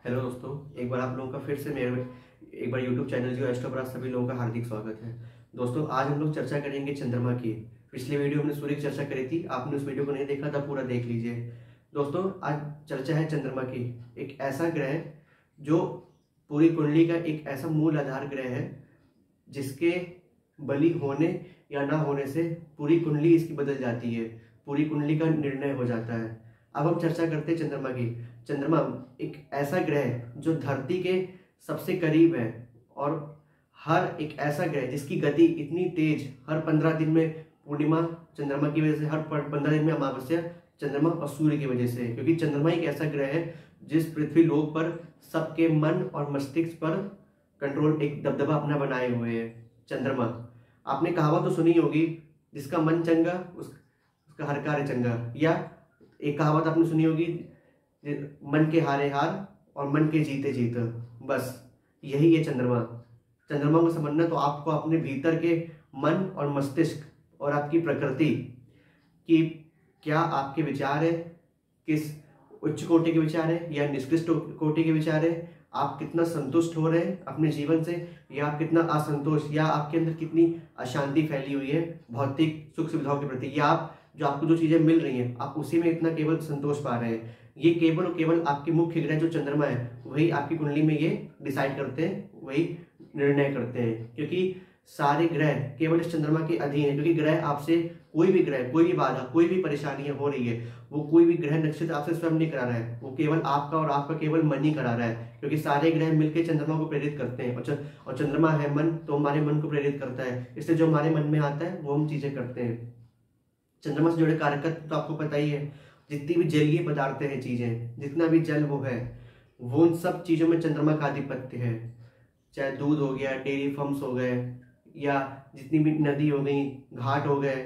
Hello दोस्तों, एक बार आप लोगों का फिर से मेरे एक बार यूट्यूब चैनल जो एस्ट्रो पर सभी लोगों का हार्दिक स्वागत है। दोस्तों, आज हम लोग चर्चा करेंगे चंद्रमा की। पिछली वीडियो हमने सूर्य की चर्चा करी थी, आपने उस वीडियो को नहीं देखा था, पूरा देख लीजिए। दोस्तों, आज चर्चा है चंद्रमा की। एक ऐसा ग्रह जो पूरी कुंडली का एक ऐसा मूल आधार ग्रह है जिसके बलि होने या ना होने से पूरी कुंडली इसकी बदल जाती है, पूरी कुंडली का निर्णय हो जाता है। अब हम चर्चा करते हैं चंद्रमा की। चंद्रमा एक ऐसा ग्रह है जो धरती के सबसे करीब है और हर एक ऐसा ग्रह जिसकी गति इतनी तेज, हर 15 दिन में पूर्णिमा चंद्रमा की वजह से, हर 15 दिन में अमावस्या चंद्रमा और सूर्य की वजह से, क्योंकि चंद्रमा एक ऐसा ग्रह है जिस पृथ्वी लोक पर सबके मन और मस्तिष्क पर कंट्रोल, एक दबदबा अपना बनाए हुए है। चंद्रमा, आपने कहावत तो सुनी होगी, जिसका मन चंगा उसका हर कार्य चंगा। या एक कहावत आपने सुनी होगी, मन के हारे हार और मन के जीते जीत। बस यही है चंद्रमा। चंद्रमा को समझना तो आपको अपने भीतर के मन और मस्तिष्क और आपकी प्रकृति की, क्या आपके विचार है, किस उच्च कोटि के विचार है या निकृष्ट कोटि के विचार है, आप कितना संतुष्ट हो रहे हैं अपने जीवन से या आप कितना असंतोष, या आपके अंदर कितनी अशांति फैली हुई है भौतिक सुख सुविधाओं के प्रति, या आप जो आपको जो चीजें मिल रही हैं आप उसी में इतना केवल संतोष पा रहे हैं। ये केवल और केवल आपके मुख्य ग्रह जो चंद्रमा है वही आपकी कुंडली में ये डिसाइड करते हैं, वही निर्णय करते हैं। क्योंकि सारे ग्रह केवल इस चंद्रमा के अधीन है। क्योंकि ग्रह आपसे, कोई भी ग्रह, कोई भी बाधा, कोई भी परेशानियां हो रही है, वो कोई भी ग्रह नक्षत्र आपसे स्वयं नहीं करा रहा है, वो केवल आपका और आपका केवल मन ही करा रहा है। क्योंकि सारे ग्रह मिलकर चंद्रमा को प्रेरित करते हैं और चंद्रमा है मन, तो हमारे मन को प्रेरित करता है। इसलिए जो हमारे मन में आता है वो हम चीजें करते हैं। चंद्रमा से जुड़े कारकत्व तो आपको पता ही है। जितनी भी जलीय पदार्थ है, चीजें, जितना भी जल वो है, वो उन सब चीजों में चंद्रमा का आधिपत्य है। चाहे दूध हो गया, डेयरी फर्म्स हो गए, या जितनी भी नदी हो गई, घाट हो गए,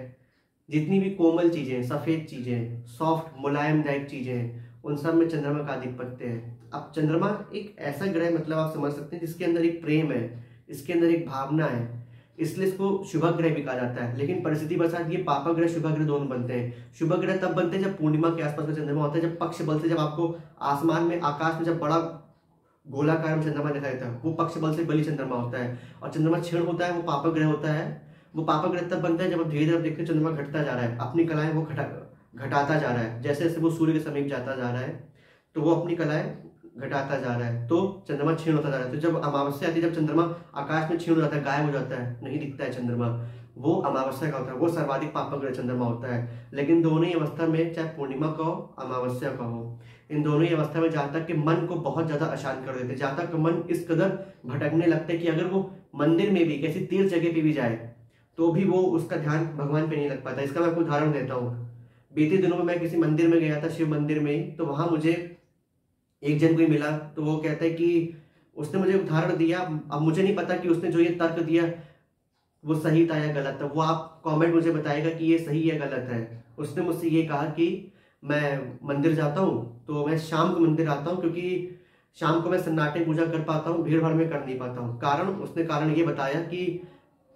जितनी भी कोमल चीजें, सफेद चीजें, सॉफ्ट मुलायम टाइप चीजें, उन सब में चंद्रमा का आधिपत्य है। अब चंद्रमा एक ऐसा ग्रह, मतलब आप समझ सकते हैं, जिसके अंदर एक प्रेम है, इसके अंदर एक भावना है, इसलिए इसको शुभ ग्रह भी कहा जाता है। लेकिन परिस्थिति बसात ये पापा ग्रह शुभ ग्रह दोनों बनते हैं। शुभ ग्रह तब बनते हैं जब पूर्णिमा के आसपास का चंद्रमा होता है, जब पक्ष बल से, जब आपको आसमान में, आकाश में जब बड़ा गोलाकार में चंद्रमा दिखाई देता है, वो पक्ष बल से बलि चंद्रमा होता है। और चंद्रमा क्षीण होता है, वो पापा ग्रह होता है। वो पापा ग्रह तब बनता है जब आप धीरे धीरे देखते हैं चंद्रमा घटता जा रहा है, अपनी कलाएं वो घटाता जा रहा है। जैसे जैसे वो सूर्य के समीप जाता जा रहा है तो वो अपनी कलाएं घटाता जा रहा है, तो चंद्रमा क्षीण होता जा रहा है। तो जब अमावस्या आती है, जब चंद्रमा आकाश में क्षीण हो जाता है, गायब हो जाता है, नहीं दिखता है चंद्रमा, वो अमावस्या का होता है, वो सर्वाधिक पापग्रह चंद्रमा होता है। लेकिन दोनों ही अवस्था में, चाहे पूर्णिमा का हो, अमावस्या का हो, इन दोनों ही अवस्था में जहां तक कि मन को बहुत ज्यादा अशांत कर देते, जहां तक मन इस कदर भटकने लगता है कि अगर वो मंदिर में भी, किसी तीर्थ जगह पे भी जाए तो भी वो, उसका ध्यान भगवान पे नहीं लग पाता। इसका मैं आपको उदाहरण देता हूँ। बीते दिनों में मैं किसी मंदिर में गया था, शिव मंदिर में ही, तो वहां मुझे एक जन कोई मिला, तो वो कहता है कि उसने मुझे उदाहरण दिया। अब मुझे नहीं पता कि उसने जो ये तर्क दिया वो सही था या गलत था, वो आप कमेंट मुझे बताएगा कि ये सही या गलत है। उसने मुझसे ये कहा कि मैं मंदिर जाता हूँ तो मैं शाम को मंदिर आता हूँ, क्योंकि शाम को मैं सन्नाटे पूजा कर पाता हूँ, भीड़ भाड़ में कर नहीं पाता हूँ। उसने कारण ये बताया कि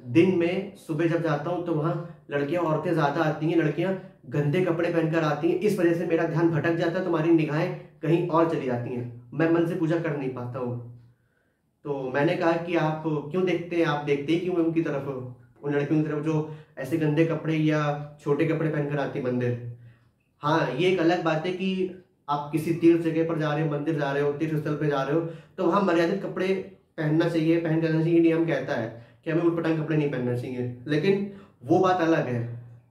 दिन में सुबह जब जाता हूँ तो वहाँ लड़कियां, औरतें ज्यादा आती हैं, लड़कियां गंदे कपड़े पहनकर आती हैं, इस वजह से मेरा ध्यान भटक जाता है, तुम्हारी निगाहें कहीं और चली जाती हैं, मैं मन से पूजा कर नहीं पाता हूँ। तो मैंने कहा कि आप क्यों देखते हैं, आप देखते ही क्यों उनकी तरफ, उन लड़कियों की तरफ जो ऐसे गंदे कपड़े या छोटे कपड़े पहनकर आती मंदिर। हाँ, ये एक अलग बात है कि आप किसी तीर्थ जगह पर जा रहे हो, मंदिर जा रहे हो, तीर्थ स्थल पे जा रहे हो, तो वहां मर्यादित कपड़े पहनना चाहिए, पहन करना चाहिए, नियम कहता है कि हमें उटपटांग कपड़े नहीं पहनना चाहिए। लेकिन वो बात अलग है।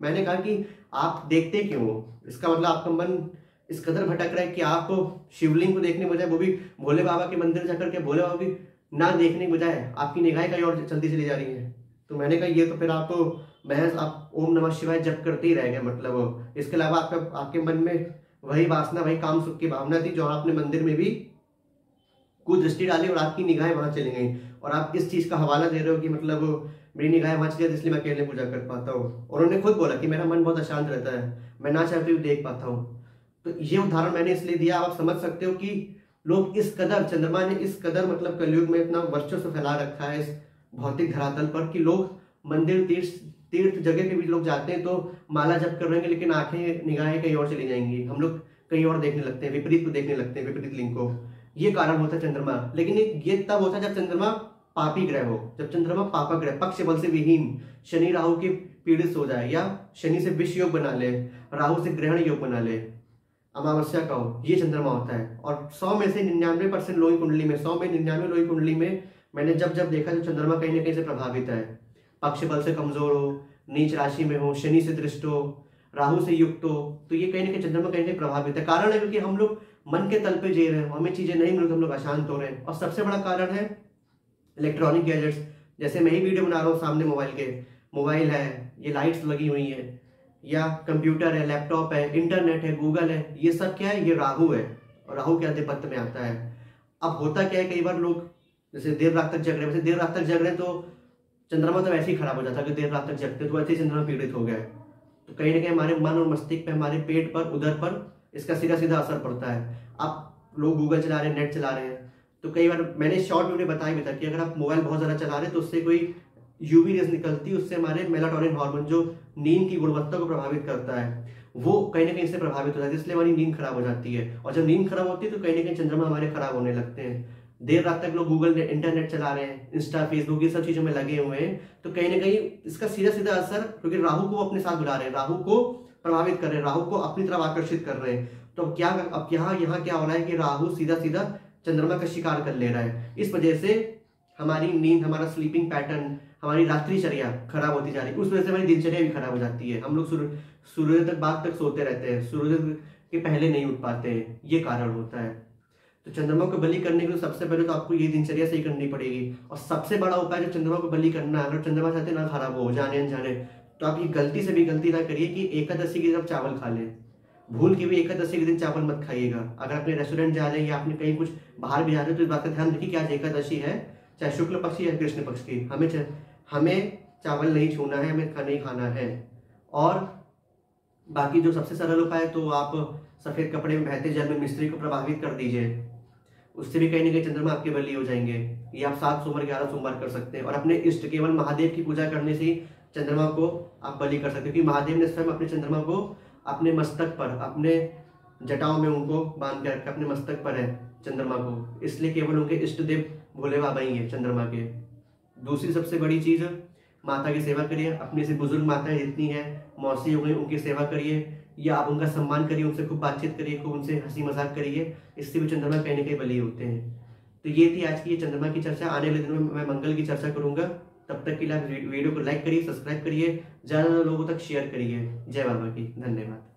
मैंने कहा कि आप देखते क्यों हो, इसका मतलब आपका मन इस कदर भटक रहा है कि आप शिवलिंग को देखने बजाय, वो भी भोले बाबा के मंदिर जाकर के भोले बाबा की ना देखने बजाय आपकी निगाहें कहीं और चलती चली जा रही है। तो मैंने कहा ये तो फिर आप तो महज आप ओम नमः शिवाय जप करते ही रह गए, मतलब इसके अलावा आपके मन में वही वासना, वही काम सुख की भावना थी जो आपने मंदिर में भी कुछ दृष्टि डाली और आपकी निगाहें वहां चली गई, और आप इस चीज का हवाला दे रहे हो कि मतलब मेरी निगाहें वहां चली, इसलिए मैं अकेले पूजा कर पाता हूँ। और उन्होंने खुद बोला कि मेरा मन बहुत अशांत रहता है, मैं ना चाहते हुए देख पाता हूँ। तो ये उदाहरण मैंने इसलिए दिया, आप समझ सकते हो कि लोग इस कदर, चंद्रमा ने इस कदर मतलब कलयुग में इतना वर्चस्व फैला रखा है इस भौतिक धरातल पर कि लोग मंदिर, तीर्थ जगह पे भी लोग जाते हैं तो माला जप कर रहेंगे, लेकिन आंखें, निगाहें कहीं और चली जाएंगी, हम लोग कहीं और देखने लगते हैं, विपरीत को देखने लगते हैं, विपरीत लिंग को। ये कारण होता है चंद्रमा। लेकिन ये तब होता है जब चंद्रमा पापी ग्रह हो, जब चंद्रमा पापा ग्रह पक्ष बल से विहीन, शनि राहु की पीड़ित हो जाए, या शनि से विष योग बना ले, राहु से ग्रहण योग बना ले, अमावस्या का हो, ये चंद्रमा होता है। और 100 में से 99% लोही कुंडली में, 100 में 99 लोही कुंडली में मैंने जब जब देखा तो चंद्रमा कहीं ना कहीं से प्रभावित है। पक्ष बल से कमजोर हो, नीच राशि में हो, शनि से दृष्ट हो, राहु से युक्त हो, तो ये कहीं ना कहीं चंद्रमा कहीं ना कहीं प्रभावित है। कारण है क्योंकि हम लोग मन के तल पे जी रहे हैं, हमें चीजें नहीं मिल रही, हम लोग अशांत हो रहे हैं। और सबसे बड़ा कारण है इलेक्ट्रॉनिक गैजेट्स। जैसे मैं ही वीडियो बना रहा हूँ सामने मोबाइल है, ये लाइट्स लगी हुई है, या कंप्यूटर है, लैपटॉप है, इंटरनेट है, गूगल है, ये सब क्या है, ये राहु है। और राहु के आधिपत्य में आता है। अब होता क्या है, कई बार लोग जैसे देर रात तक जग रहे हैं, वैसे देर रात तक जग रहे हैं तो चंद्रमा तो वैसे ही खराब हो जाता है। अगर देर रात तक जगते तो वैसे ही चंद्रमा पीड़ित हो गया। तो कहीं ना कहीं हमारे मन और मस्तिष्क पे, हमारे पेट पर, उदर पर इसका सीधा सीधा असर पड़ता है। आप लोग गूगल चला रहे हैं, नेट चला रहे हैं, तो कई बार मैंने शॉर्ट वीडियो बताया भी था कि अगर आप मोबाइल बहुत ज्यादा चला रहे हैं तो उससे कोई यूवी रेज निकलती है, उससे हमारे मेलाटोनिन हार्मोन जो नींद की गुणवत्ता को प्रभावित करता है, वो कहीं ना कहीं से प्रभावित हो जाती है, इसलिए हमारी नींद खराब हो जाती है। और जब नींद खराब होती है तो कहीं ना कहीं चंद्रमा हमारे खराब होने लगते हैं। देर रात तक लोग गूगल इंटरनेट चला रहे हैं, इंस्टा फेसबुक ये सब चीजों में लगे हुए हैं, तो कहीं ना कहीं इसका सीधा सीधा असर, क्योंकि राहु को अपने साथ बुला रहे हैं, राहु को प्रभावित कर रहे हैं, राहु को अपनी तरफ आकर्षित कर रहे हैं। तो अब यहाँ क्या हो रहा है कि राहु सीधा सीधा चंद्रमा का शिकार कर ले रहा है। इस वजह से हमारी नींद, हमारा स्लीपिंग पैटर्न, हमारी रात्रिचर्या खराब होती जा रही है। उस वजह से हमारी दिनचर्या भी खराब हो जाती है। हम लोग सूर्योदय तक बाद तक सोते रहते हैं, सूर्योदय के पहले नहीं उठ पाते हैं, ये कारण होता है। तो चंद्रमा को बलि करने के लिए सबसे पहले तो आपको ये दिनचर्या सही करनी पड़ेगी। और सबसे बड़ा उपाय जो चंद्रमा को बलि करना है, अगर चंद्रमा चाहते ना खराब हो जाने अनजाने, तो आप ये गलती से भी गलती ना करिए कि एकादशी के दिन आप चावल खा लें। भूल के भी एकादशी के दिन चावल मत खाइएगा। अगर अपने रेस्टोरेंट जा रहे हैं या आपने कहीं कुछ बाहर भी जा रहे हो तो इस बात का ध्यान रखिए कि आज एकादशी है, चाहे शुक्ल पक्ष या कृष्ण पक्ष की, हमें चावल नहीं छूना है, हमें नहीं खाना है। और बाकी जो सबसे सरल उपाय है, तो आप सफेद कपड़े में बहते जल में मिश्री को प्रभावित कर दीजिए, उससे भी कहीं ना कहीं चंद्रमा आपके बली हो जाएंगे। ये आप 7 सोमवार 11 सोमवार कर सकते हैं। और अपने इष्ट, केवल महादेव की पूजा करने से ही चंद्रमा को आप बलि कर सकते हैं, क्योंकि महादेव ने स्वयं अपने चंद्रमा को अपने मस्तक पर, अपने जटाओं में उनको बांध के रखा, अपने मस्तक पर है चंद्रमा को, इसलिए केवल उनके इष्ट देव भोले बाबा ही है चंद्रमा के। दूसरी सबसे बड़ी चीज, माता की सेवा करिए। अपनी से बुजुर्ग माताएं जितनी है, मौसी हो गई, उनकी सेवा करिए, या आप उनका सम्मान करिए, उनसे खूब बातचीत करिए, खूब उनसे हंसी मजाक करिए, इससे भी चंद्रमा कहीं ना कहीं बली होते हैं। तो ये थी आज की ये चंद्रमा की चर्चा। आने वाले दिनों में मैं मंगल की चर्चा करूंगा। तब तक के लिए आप वीडियो को लाइक करिए, सब्सक्राइब करिए, ज्यादा लोगों तक शेयर करिए। जय बाबा की, धन्यवाद।